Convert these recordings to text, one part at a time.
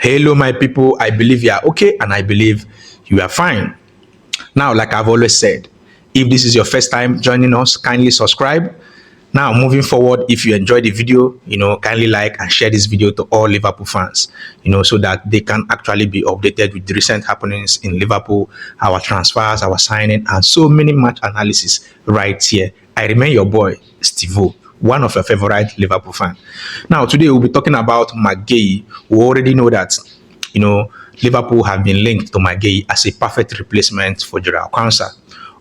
Hello, my people. I believe you are okay and I believe you are fine. Now, like I've always said, if this is your first time joining us, kindly subscribe. Now, moving forward, if you enjoyed the video, kindly like and share this video to all Liverpool fans, so that they can actually be updated with the recent happenings in Liverpool, our transfers, our signing, and so many match analysis right here. I remain your boy, Steve O, one of your favorite Liverpool fan. Now, today we'll be talking about Marc Guehi. We already know that, Liverpool have been linked to Marc Guehi as a perfect replacement for Gerard Kwanzaa.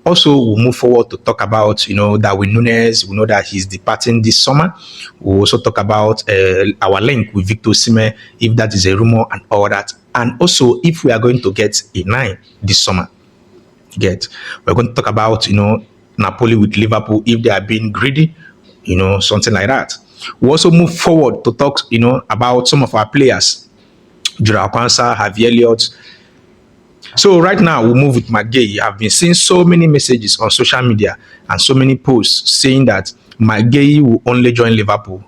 Also, we'll move forward to talk about, Darwin Nunez. We know that he's departing this summer. We'll also talk about our link with Victor Osimhen, if that is a rumor and all that. And also, if we are going to get a 9 this summer. We're going to talk about, Napoli with Liverpool, if they are being greedy, something like that. We'll also move forward to talk, about some of our players, Gerard Kwanzaa, Javier Elliott. So right now we'll move with Marc Guehi. I've been seeing so many messages on social media and so many posts saying that Marc Guehi will only join Liverpool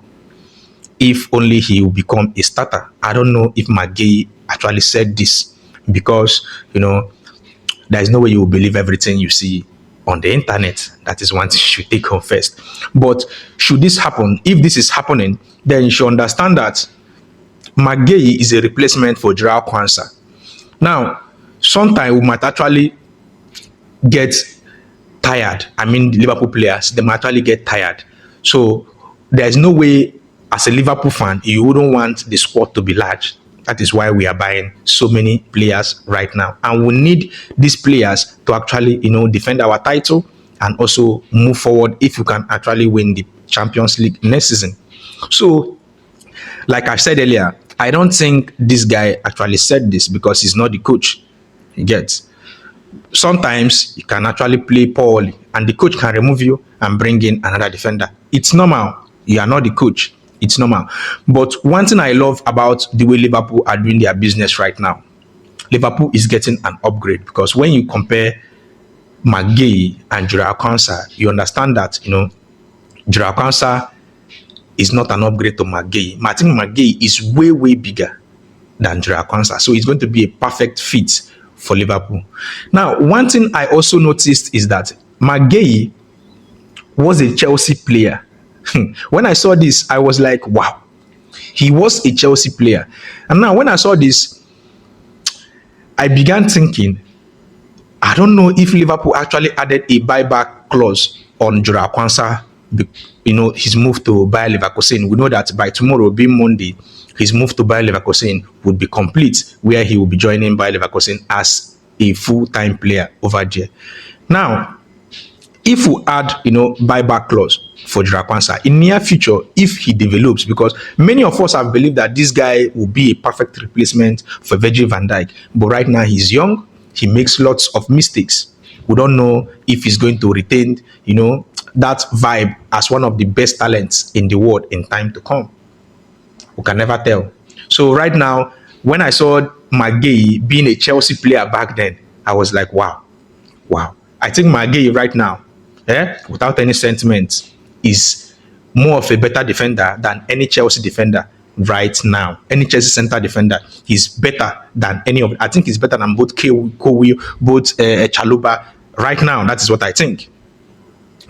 if only he will become a starter. I don't know if Marc Guehi actually said this because, there is no way you will believe everything you see on the internet. That is one thing you should take home first. But should this happen, if this is happening, then you should understand that Marc Guehi is a replacement for Gerard Kwanzaa. Now, sometimes we might actually get tired. I mean, Liverpool players, they might actually get tired. So there's no way, as a Liverpool fan, you wouldn't want the squad to be large. That is why we are buying so many players right now. And we need these players to actually, defend our title and also move forward if you can actually win the Champions League next season. So, like I said earlier, I don't think this guy actually said this because he's not the coach. You get. Sometimes you can actually play poorly and the coach can remove you and bring in another defender. It's normal. You are not the coach. It's normal. But one thing I love about the way Liverpool are doing their business right now, Liverpool is getting an upgrade, because when you compare Marc Guehi and Gerard Kwanzaa, you understand that, Gerard Kwanzaa is not an upgrade to Marc Guehi. I think Marc Guehi is way, way bigger than Gerard Kwanzaa. So it's going to be a perfect fit for Liverpool. Now, one thing I also noticed is that Marc Guehi was a Chelsea player. When I saw this, I was like, wow, he was a Chelsea player. And now when I saw this, I began thinking, I don't know if Liverpool actually added a buyback clause on Gerard Kwanzaa, his move to Bayer Leverkusen. We know that by tomorrow, being Monday, his move to Bayer Leverkusen would be complete, where he will be joining Bayer Leverkusen as a full-time player over there. Now, if we add, buyback clause for Gerard Kwanzaa in near future, if he develops, because many of us have believed that this guy will be a perfect replacement for Virgil van Dijk, but right now he's young, he makes lots of mistakes. We don't know if he's going to retain, that vibe as one of the best talents in the world in time to come. We can never tell. So right now, when I saw Marc Guehi being a Chelsea player back then, I was like, wow. I think Marc Guehi right now, without any sentiment, is more of a better defender than any Chelsea defender right now. Any Chelsea center defender, he's better than any of. I think he's better than both Kowi, both Chaluba right now. That is what I think.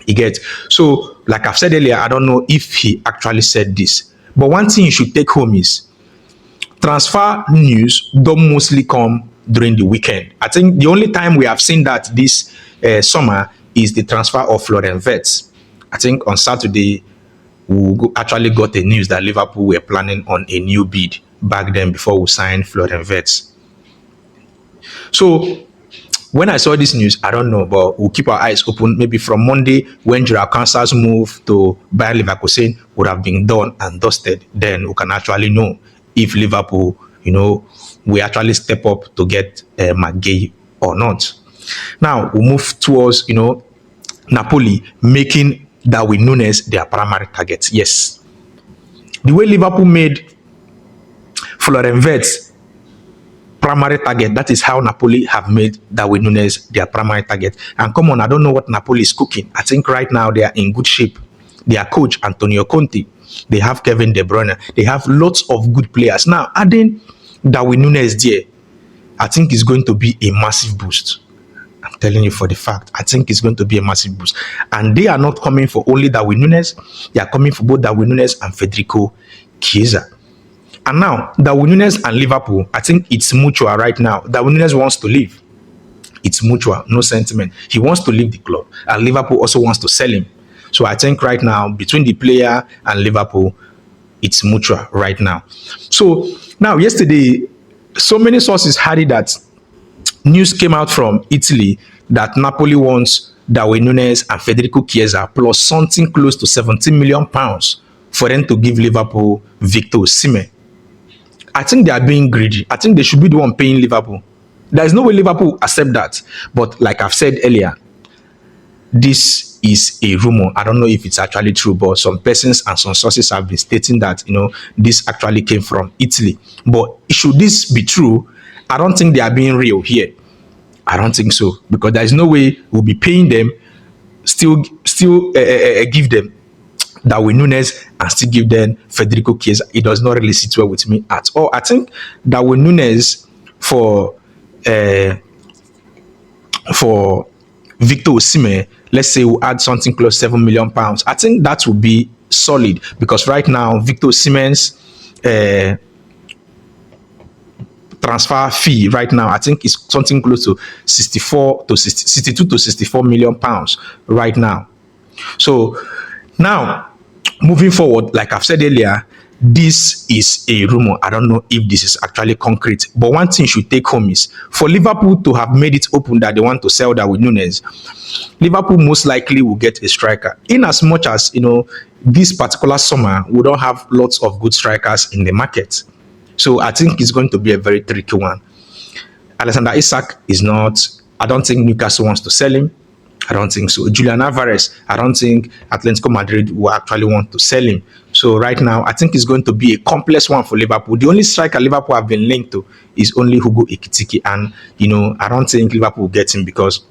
You get. So, like I've said earlier, I don't know if he actually said this, but one thing you should take home is transfer news don't mostly come during the weekend. I think the only time we have seen that this summer is the transfer of Florian Wirtz. I think on Saturday, we actually got the news that Liverpool were planning on a new bid back then before we signed Florian Wirtz. So when I saw this news, I don't know, but we'll keep our eyes open. Maybe from Monday, when Gerard Kwanzaa's move to Bayer Leverkusen would have been done and dusted, then we can actually know if Liverpool, we actually step up to get Marc Guehi or not. Now we move towards, Napoli making Darwin Nunez their primary target. Yes. The way Liverpool made Florian Wirtz primary target, that is how Napoli have made Darwin Nunez their primary target. And come on, I don't know what Napoli is cooking. I think right now they are in good shape. Their coach, Antonio Conte, they have Kevin De Bruyne. They have lots of good players. Now, adding Darwin Nunez there, I think it's going to be a massive boost. I'm telling you for the fact, I think it's going to be a massive boost. And they are not coming for only Darwin Nunez, they are coming for both Darwin Nunez and Federico Chiesa. And now, Darwin Nunez and Liverpool, I think it's mutual right now. Darwin Nunez wants to leave. It's mutual, no sentiment. He wants to leave the club, and Liverpool also wants to sell him. So I think right now, between the player and Liverpool, it's mutual right now. So now, yesterday, so many sources had it that news came out from Italy that Napoli wants Darwin Nunez and Federico Chiesa plus something close to 17 million pounds for them to give Liverpool Victor Osimhen. I think they are being greedy. I think they should be the one paying Liverpool. There is no way Liverpool accept that. But like I've said earlier, this is a rumor. I don't know if it's actually true, but some persons and some sources have been stating that, this actually came from Italy. But should this be true, I don't think they are being real here. I don't think so, because there is no way we'll be paying them, still give them Darwin Nunez and still give them Federico Chiesa. It does not really sit well with me at all. I think Darwin Nunez for Victor Osimhen, let's say we'll add something close to 7 million pounds. I think that would be solid, because right now Victor Osimhen's transfer fee right now, I think, is something close to 62 to 64 million pounds right now. So now, moving forward, like I've said earlier, this is a rumor. I don't know if this is actually concrete, but one thing you should take home is for Liverpool to have made it open that they want to sell Darwin Nunez, Liverpool most likely will get a striker. In as much as, this particular summer, we don't have lots of good strikers in the market. So I think it's going to be a very tricky one. Alexander Isak is not, I don't think Newcastle wants to sell him. I don't think so. Julian Alvarez, I don't think Atletico Madrid will actually want to sell him. So right now, I think it's going to be a complex one for Liverpool. The only striker Liverpool have been linked to is only Hugo Ekitike. And, I don't think Liverpool will get him, because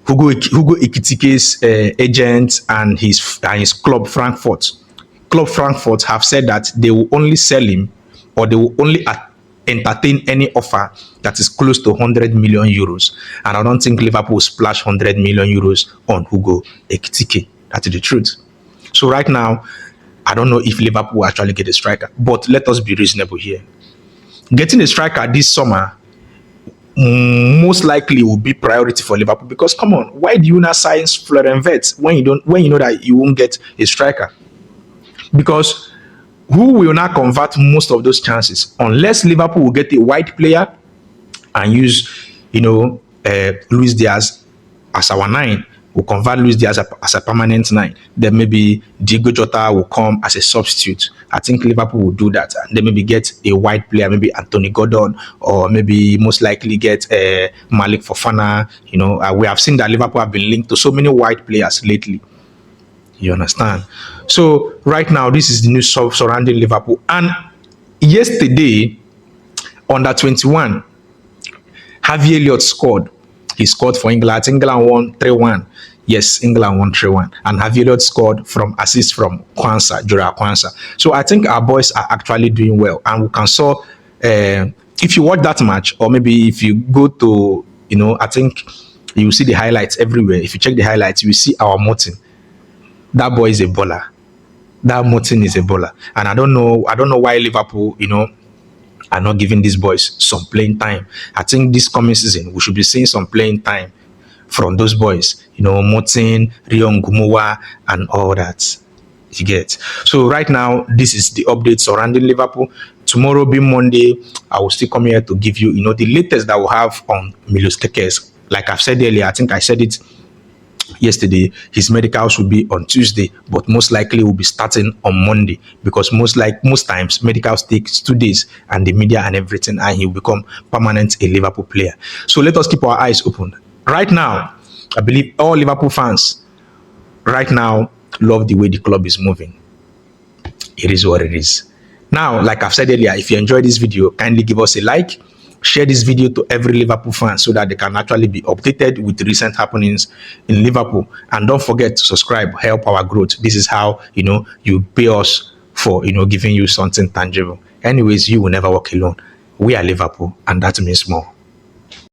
Hugo Ekitike's agent and his club Frankfurt have said that they will only sell him, or they will only entertain any offer that is close to 100 million euros. And I don't think Liverpool will splash 100 million euros on Hugo Ekitike. That's the truth. So right now, I don't know if Liverpool will actually get a striker, but let us be reasonable here. Getting a striker this summer most likely will be priority for Liverpool, because come on, why do you not sign Florian Wirtz when you know that you won't get a striker? Because who will not convert most of those chances unless Liverpool will get a wide player and use, Luis Diaz as our 9? We'll convert Luis Diaz as a permanent 9. Then maybe Diego Jota will come as a substitute. I think Liverpool will do that. And then maybe get a wide player, maybe Anthony Gordon, or maybe most likely get Malik Fofana. We have seen that Liverpool have been linked to so many wide players lately. You understand? So right now, this is the news surrounding Liverpool. And yesterday, under 21, Harvey Elliott scored. He scored for England. England won 3-1. Yes, England won 3-1. And Harvey Elliott scored from assist from Jura Kwanzaa. So I think our boys are actually doing well. And we can saw, if you watch that match, or maybe if you go to, I think you will see the highlights everywhere. If you check the highlights, you will see our Martin. That boy is a baller. That Martin is a baller. And I don't know why Liverpool, are not giving these boys some playing time. I think this coming season, we should be seeing some playing time from those boys. Martin, Rion Gumowa, and all that. You get. So right now, this is the update surrounding Liverpool. Tomorrow being Monday, I will still come here to give you, the latest that we'll have on Milos Tekes. Like I've said earlier, I think I said it yesterday, his medicals will be on Tuesday, but most likely will be starting on Monday, because most times medicals takes 2 days, and the media and everything, and he will become permanent a Liverpool player. So let us keep our eyes open. Right now, I believe all Liverpool fans right now love the way the club is moving. It is what it is. Now, like I've said earlier, if you enjoyed this video, kindly give us a like. Share this video to every Liverpool fan so that they can actually be updated with recent happenings in Liverpool. And don't forget to subscribe, help our growth. This is how, you pay us for, giving you something tangible. Anyways, you will never walk alone. We are Liverpool, and that means more.